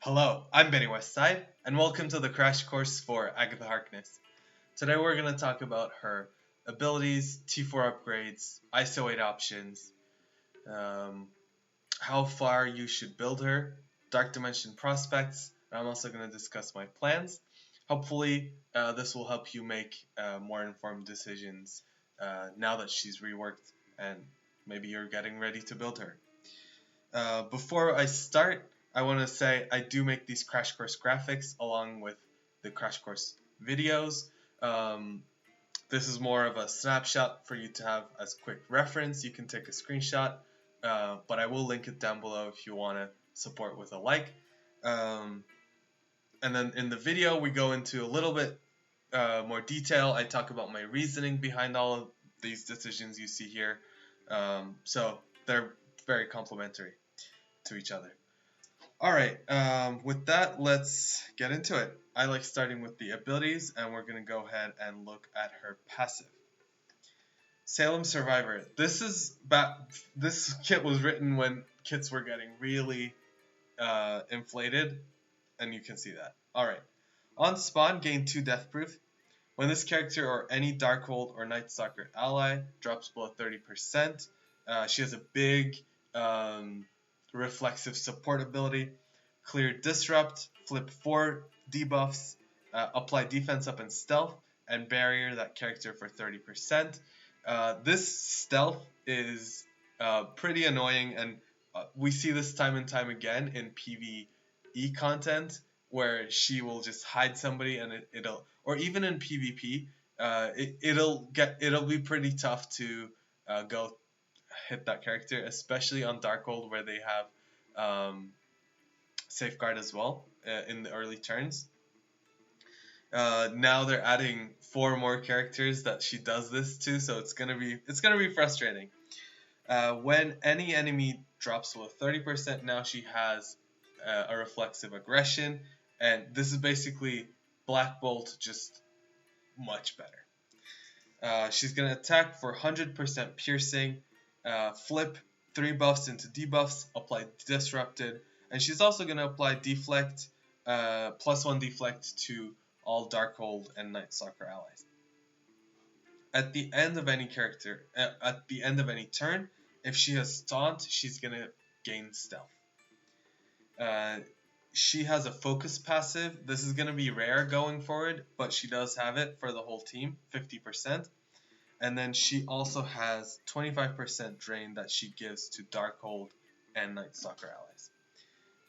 Hello, I'm Benny Westside, and welcome to the crash course for Agatha Harkness. Today we're going to talk about her abilities, T4 upgrades, ISO 8 options, um, how far you should build her, Dark Dimension prospects, and I'm also going to discuss my plans. Hopefully, this will help you make more informed decisions now that she's reworked and maybe you're getting ready to build her. Before I start, I want to say I do make these Crash Course graphics along with the Crash Course videos. This is more of a snapshot for you to have as quick reference. You can take a screenshot, but I will link it down below if you want to support with a like. And then in the video, we go into a little bit more detail. I talk about my reasoning behind all of these decisions you see here. So they're very complementary to each other. Alright, with that, let's get into it. I like starting with the abilities, and we're going to go ahead and look at her passive. Salem Survivor. This kit was written when kits were getting really inflated, and you can see that. Alright, on spawn, gain 2 death proof. When this character or any Darkhold or Nightstalker ally drops below 30%, she has a big reflexive support ability, clear disrupt, flip 4 debuffs, apply defense up and stealth, and barrier that character for 30%. This stealth is pretty annoying, and we see this time and time again in PvE content where she will just hide somebody and it'll, or even in PvP, it'll be pretty tough to go hit that character, especially on Darkhold where they have Safeguard as well in the early turns. Now they're adding 4 more characters that she does this to, so it's gonna be frustrating. When any enemy drops below 30%, now she has a reflexive aggression, and this is basically Black Bolt, just much better. She's gonna attack for 100% piercing, flip 3 buffs into debuffs, apply disrupted, and she's also gonna apply deflect, +1 deflect to all Darkhold and Nightstalker allies. At the end of any turn, if she has taunt, she's gonna gain stealth. She has a focus passive. This is gonna be rare going forward, but she does have it for the whole team, 50%. And then she also has 25% drain that she gives to Darkhold and Nightstalker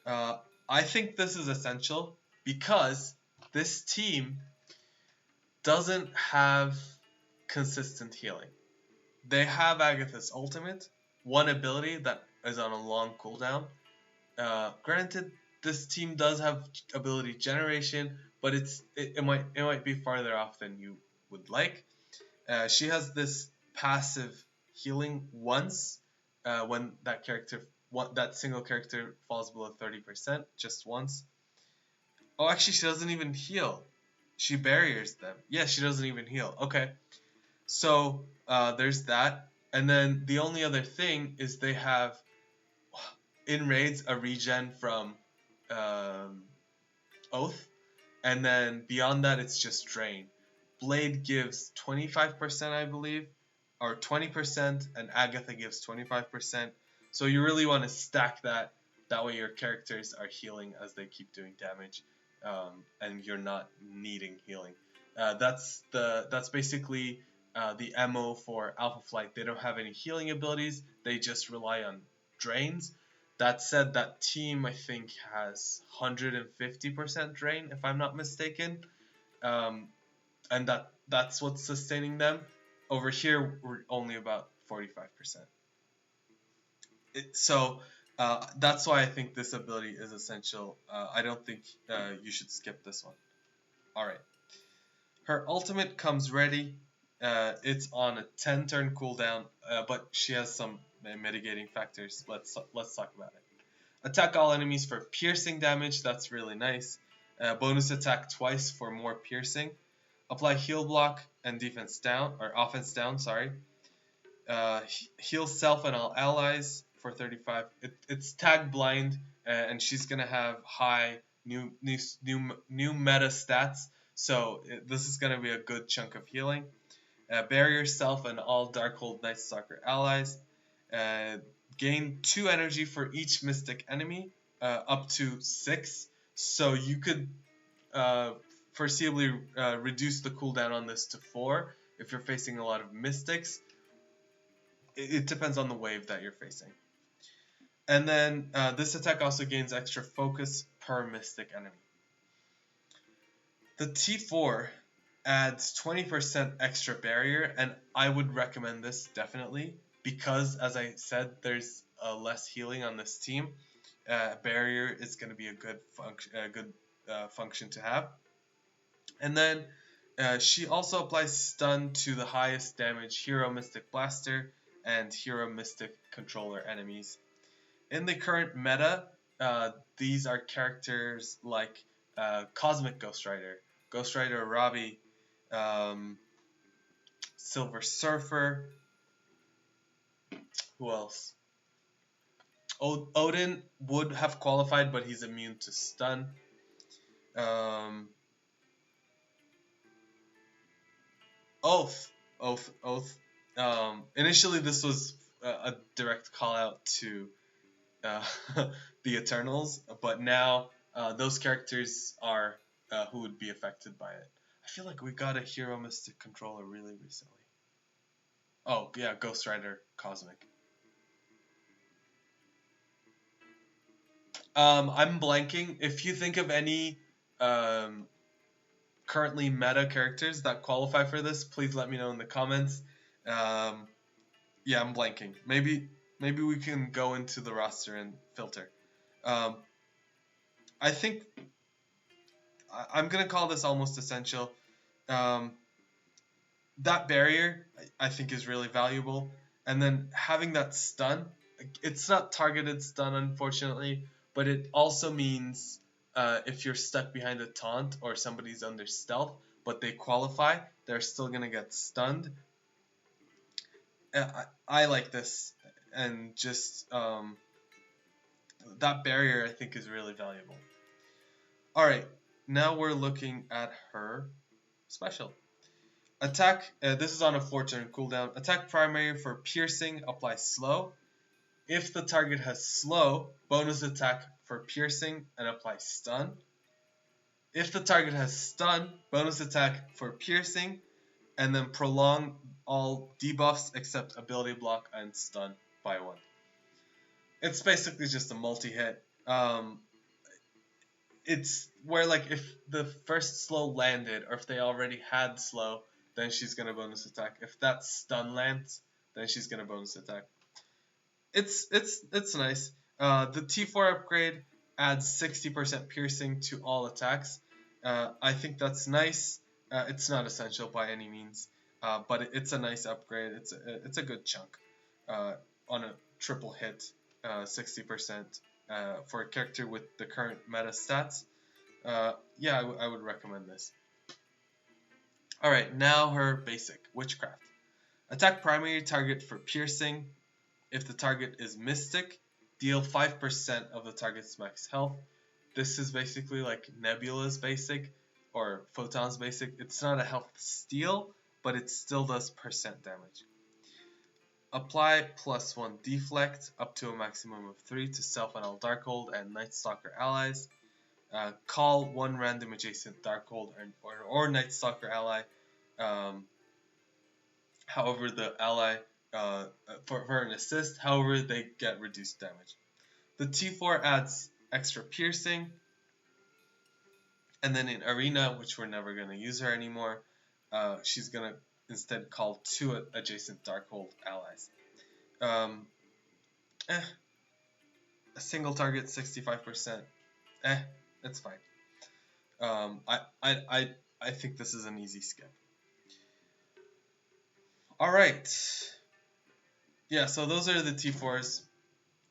allies. I think this is essential because this team doesn't have consistent healing. They have Agatha's ultimate, one ability that is on a long cooldown. Granted, this team does have ability generation, but it might be farther off than you would like. She has this passive healing once when that single character falls below 30%, just once. Oh, actually, she doesn't even heal. She barriers them. Yeah, she doesn't even heal. Okay, so there's that. And then the only other thing is they have in raids a regen from Oath, and then beyond that it's just drain. Blade gives 25%, I believe, or 20%, and Agatha gives 25%. So you really want to stack that. That way your characters are healing as they keep doing damage, and you're not needing healing. That's basically the MO for Alpha Flight. They don't have any healing abilities. They just rely on drains. That said, that team I think has 150% drain, if I'm not mistaken. And that's what's sustaining them. Over here, we're only about 45%. So that's why I think this ability is essential. I don't think you should skip this one. Alright. Her ultimate comes ready. It's on a 10-turn cooldown, but she has some mitigating factors. Let's talk about it. Attack all enemies for piercing damage. That's really nice. Bonus attack twice for more piercing. Apply heal block and defense down, or offense down, sorry. Heal self and all allies for 35. It's tag blind, and she's gonna have high new meta stats. So this is gonna be a good chunk of healing. Bury yourself and all Darkhold Nightstalker allies. Uh, Gain 2 energy for each mystic enemy, up to 6. So you could foreseeably reduce the cooldown on this to 4 if you're facing a lot of mystics. It depends on the wave that you're facing. And then this attack also gains extra focus per mystic enemy. The T4 adds 20% extra barrier, and I would recommend this definitely because, as I said, there's less healing on this team. Barrier is going to be a good function to have. And then she also applies stun to the highest damage Hero Mystic Blaster and Hero Mystic Controller enemies. In the current meta, these are characters like Cosmic Ghost Rider, Ghost Rider Robbie, Silver Surfer. Who else? Odin would have qualified, but he's immune to stun. Oath. Initially, this was a direct call out to the Eternals, but now those characters are who would be affected by it. I feel like we got a Hero Mystic Controller really recently. Oh, yeah, Ghost Rider Cosmic. I'm blanking. If you think of any currently meta characters that qualify for this, please let me know in the comments. Yeah, I'm blanking. Maybe we can go into the roster and filter. I think I'm gonna call this almost essential. That barrier I think is really valuable, and then having that stun. It's not targeted stun, unfortunately, but it also means if you're stuck behind a taunt or somebody's under stealth, but they qualify, they're still gonna get stunned. I like this, and just that barrier I think is really valuable. Alright, now we're looking at her special. Attack, this is on a 4-turn cooldown. Attack primary for piercing applies slow. If the target has slow, bonus attack for piercing and apply stun. If the target has stun, bonus attack for piercing, and then prolong all debuffs except ability block and stun by 1. It's basically just a multi-hit. It's where, like, if the first slow landed, or if they already had slow, then she's gonna bonus attack. If that stun lands, then she's gonna bonus attack. It's nice. The T4 upgrade adds 60% piercing to all attacks. I think that's nice. It's not essential by any means, but it's a nice upgrade. It's a good chunk on a triple hit, 60% for a character with the current meta stats. Yeah, I would recommend this. Alright, now her basic, Witchcraft. Attack primary target for piercing. If the target is Mystic, deal 5% of the target's max health. This is basically like Nebula's basic, or Photon's basic. It's not a health steal, but it still does percent damage. Apply +1 deflect up to a maximum of 3 to self and all Darkhold and Nightstalker allies. Call 1 random adjacent Darkhold or Nightstalker ally. However, the ally for an assist, however, they get reduced damage. The T4 adds extra piercing, and then in Arena, which we're never going to use her anymore, she's going to instead call 2 adjacent Darkhold allies. A single target, 65%. It's fine. I think this is an easy skip. Alright. Yeah, so those are the T4s.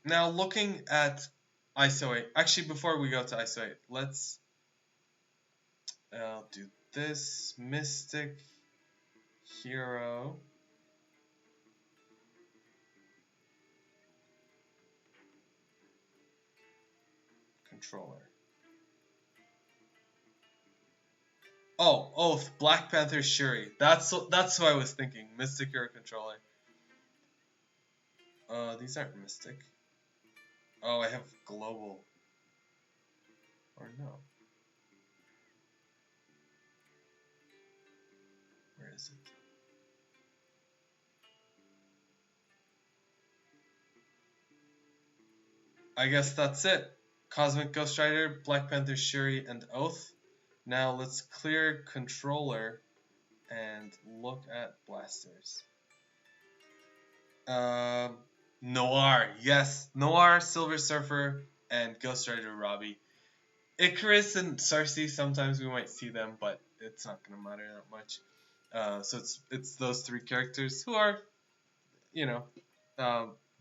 Now looking at ISO 8. Actually, before we go to ISO 8, let's do this. Mystic Hero. controller. Oh, Oath, Black Panther Shuri. That's what I was thinking. Mystic Hero Controller. These aren't Mystic. Oh, I have Global. Or no. Where is it? I guess that's it. Cosmic Ghost Rider, Black Panther Shuri, and Oath. Now let's clear controller and look at blasters. Noir, yes. Noir, Silver Surfer, and Ghost Rider Robbie. Icarus and Cersei, sometimes we might see them, but it's not going to matter that much. So it's those three characters who are, you know,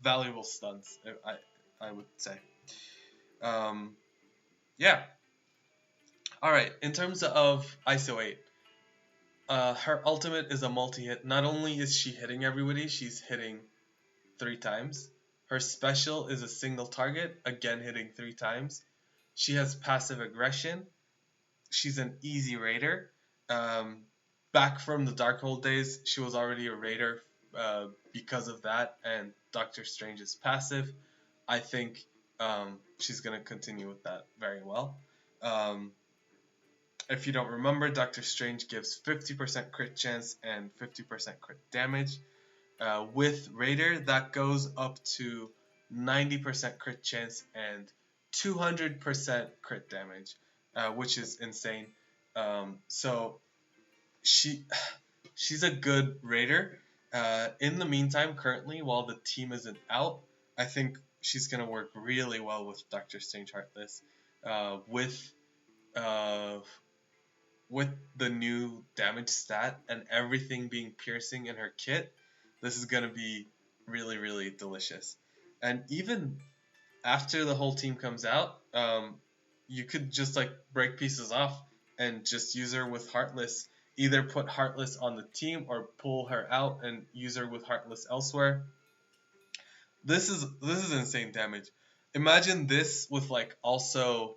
valuable stuns, I would say. Yeah. Alright, in terms of ISO 8, her ultimate is a multi-hit. Not only is she hitting everybody, she's hitting 3 times. Her special is a single target, again hitting 3 times. She has passive aggression. She's an easy raider. Back from the Darkhold days, she was already a raider because of that, and Doctor Strange's passive. I think she's going to continue with that very well. If you don't remember, Doctor Strange gives 50% crit chance and 50% crit damage. With Raider, that goes up to 90% crit chance and 200% crit damage, which is insane. So she's a good Raider. In the meantime, currently, while the team isn't out, I think she's going to work really well with Doctor Strange Heartless. With the new damage stat and everything being piercing in her kit, this is going to be really, really delicious. And even after the whole team comes out, you could just like break pieces off and just use her with Heartless. Either put Heartless on the team or pull her out and use her with Heartless elsewhere. This is insane damage. Imagine this with like also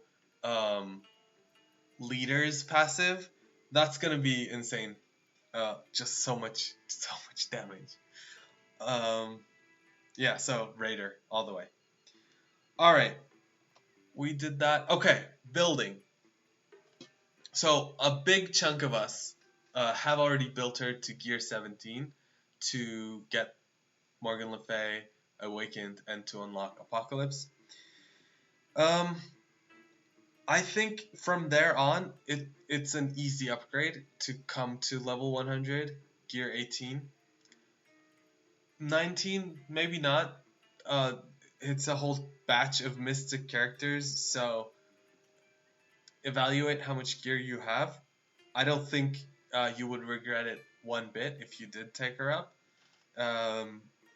Leader's passive. That's gonna be insane. Just so much damage. Yeah, so Raider all the way. All right, we did that. Okay, building. So a big chunk of us have already built her to gear 17 to get Morgan Le Fay awakened and to unlock Apocalypse. I think from there on, it's an easy upgrade to come to level 100, gear 18. 19, maybe not. It's a whole batch of mystic characters, so evaluate how much gear you have. I don't think you would regret it one bit if you did take her up.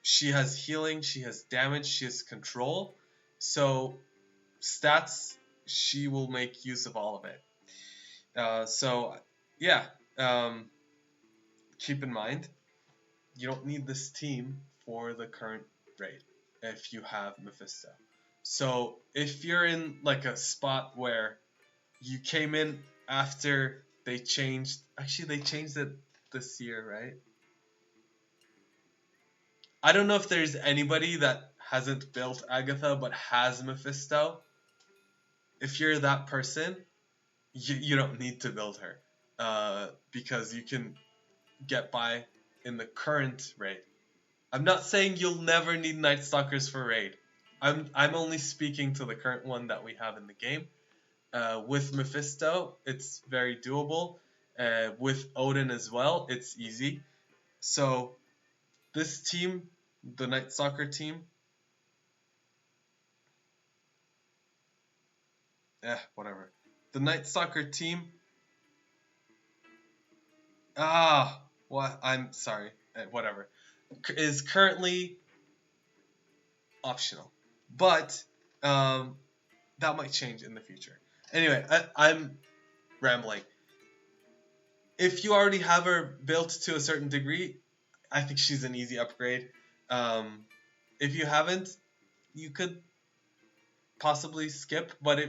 She has healing, she has damage, she has control. So stats, she will make use of all of it. So yeah, keep in mind, you don't need this team for the current raid if you have Mephisto. So if you're in like a spot where you came in after they changed, actually they changed it this year, right? I don't know if there's anybody that hasn't built Agatha but has Mephisto. If you're that person, you don't need to build her because you can get by in the current raid. I'm not saying you'll never need Nightstalkers for raid. I'm only speaking to the current one that we have in the game. With Mephisto, it's very doable. With Odin as well, it's easy. So this team, the Nightstalker team, whatever. The Nightstalker team. I'm sorry. Whatever. Is currently optional, but that might change in the future. Anyway, I'm rambling. If you already have her built to a certain degree, I think she's an easy upgrade. If you haven't, you could possibly skip, but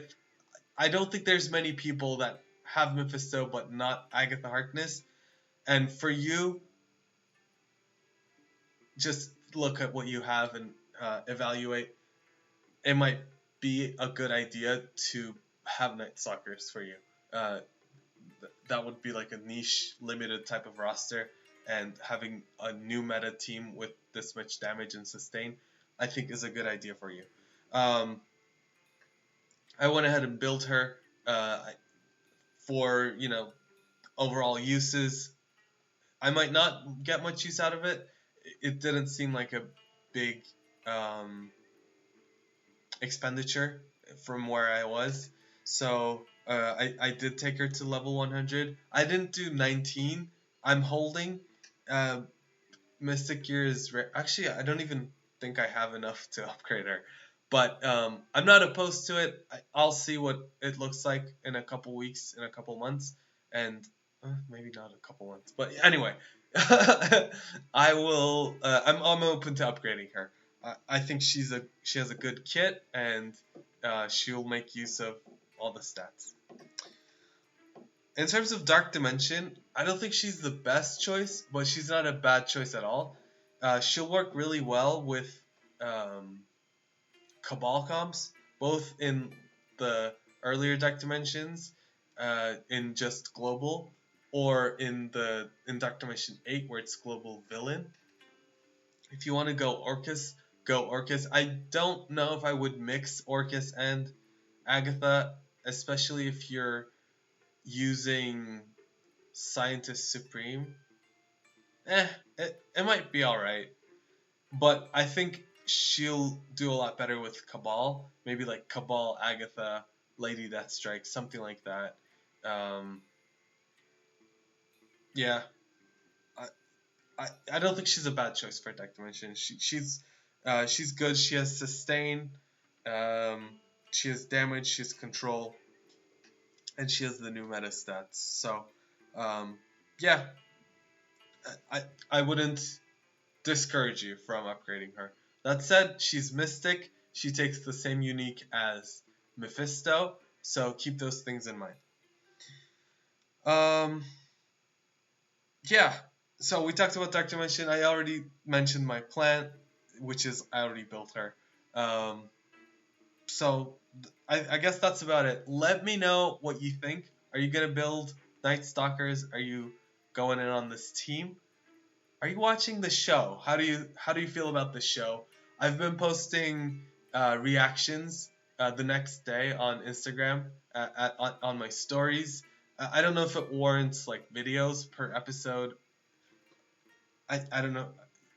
I don't think there's many people that have Mephisto but not Agatha Harkness. And for you, just look at what you have and evaluate. It might be a good idea to have Nightstalkers for you. Uh, that would be like a niche, limited type of roster, and having a new meta team with this much damage and sustain, I think is a good idea for you. Um, I went ahead and built her for overall uses. I might not get much use out of it. It didn't seem like a big um, expenditure from where I was. So I did take her to level 100. I didn't do 19. I'm holding. Uh, Mystic Gear is actually, I don't even think I have enough to upgrade her. But I'm not opposed to it. I'll see what it looks like in a couple weeks, in a couple months, and maybe not a couple months. But anyway, I will. I'm open to upgrading her. I think she has a good kit, and she'll make use of all the stats. In terms of Dark Dimension, I don't think she's the best choice, but she's not a bad choice at all. She'll work really well with Cabal comps, both in the earlier Dark Dimensions, in just global, or in Dark Dimension 8 where it's global villain. If you want to go Orcus, go Orcus. I don't know if I would mix Orcus and Agatha, especially if you're using Scientist Supreme. It might be alright. But I think she'll do a lot better with Cabal. Maybe like Cabal, Agatha, Lady Deathstrike, something like that. Yeah. I don't think she's a bad choice for Dark Dimension. She's good. She has sustain. She has damage. She has control. And she has the new meta stats. So, yeah. I wouldn't discourage you from upgrading her. That said, she's Mystic. She takes the same unique as Mephisto, so keep those things in mind. Yeah, so we talked about Dark Dimension. I already mentioned my plant, which is I already built her. So I guess that's about it. Let me know what you think. Are you gonna build Nightstalkers? Are you going in on this team? Are you watching the show? How do you feel about the show? I've been posting reactions the next day on Instagram on my stories. I don't know if it warrants like videos per episode. I don't know.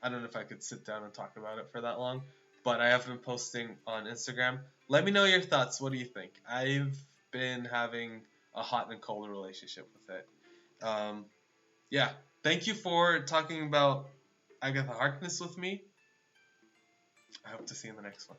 I don't know if I could sit down and talk about it for that long, but I have been posting on Instagram. Let me know your thoughts. What do you think? I've been having a hot and cold relationship with it. Yeah. Thank you for talking about Agatha Harkness with me. I hope to see you in the next one.